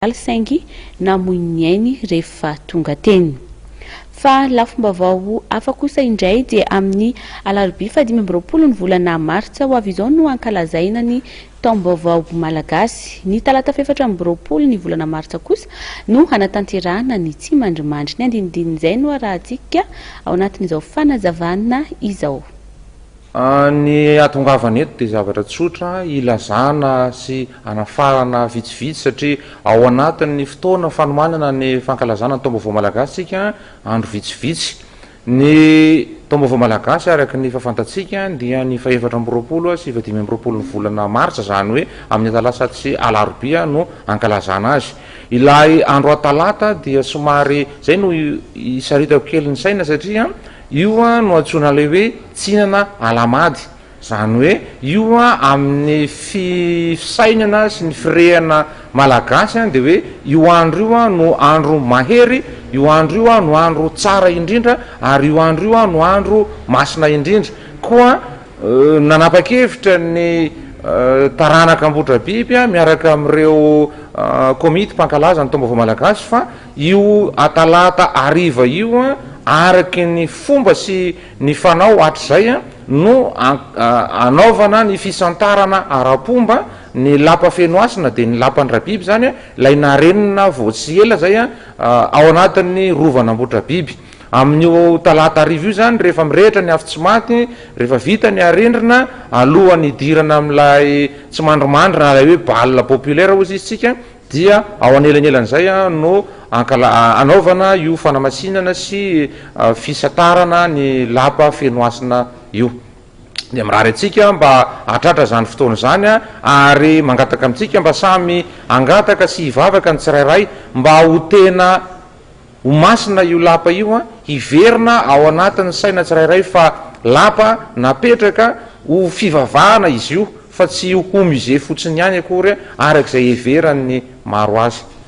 saingy namoiny ainy rehefa tonga teny. Fa lafombaovao hafa kosa indray dia amin'ny alarobia 5 ny volana martsa ho avy izao no ankalazaina ny taombaovao malagasy. Ny talata 4 ny volana martsa kosa no hanatanterahana ny tsy mandrimandry. Ny andinindin'izay no arahantsika ao anatin'izao fanazavana izao. Ny atongavana eto dia zavatra tsotra ilazana sy anafarana vitsivitsy satria ao anatin'ny fotoana fanomanana ny fankalazana ny taombaovao malagasy sika andro vitsivitsy. Ny taombaovao malagasy araka ny fahafantatsika dia ny 4 sy 5 ny volana martsa, zany hoe amin'ny atalasa sy alarobia no ankalazana azy. Ilay andro atalata dia somary zay no isaritako kely ny saina satria io no antsoina le hoe tsinana alamady, zany hoe io amin'ny fisainana sy ny firehana malagasy dia hoe io andro io no andro mahery, io andro io no andro tsara indrindra, ary io andro io no andro masina indrindra. Koa nanapa-kevitra ny taranaka ambotrabiby miaraka amin'ireo komity mpankalaza ny taombaovao malagasy fa io atalata ariva io araky ny fomba sy ny fanao hatrizay no anaovana ny fisantarana ara-pomba ny lapa fenoasina dia ny lapan'ny rabiby zany lay narenina voatsy ela zay ao anatin'ny rovana ambotrabiby. Amin'io talata ariva io zany rehefa mirehitra ny afo-tsy maty, rehefa vita ny arendrina alohan'ny idirana amin'ilay tsy mandrimandrina lay hoe balia populaire ozy izy tsika, dia ao anelanelan'izay no anaovana io fanamasinana sy fisantarana ny lapa fenoasina io. Dia mirary atsika mba hatratra zany fotoana zany ary mangataka amintsika mba samy angataka sy hivavaka ny tsirairay mba ho tena ho masina io lapa io hiverina ao anatin'ny saina tsirairay fa lapa napetraka ho fivavahana izy io fa tsy ho musée fotsiny ihany akory arak'izay heveran'ny maro azy.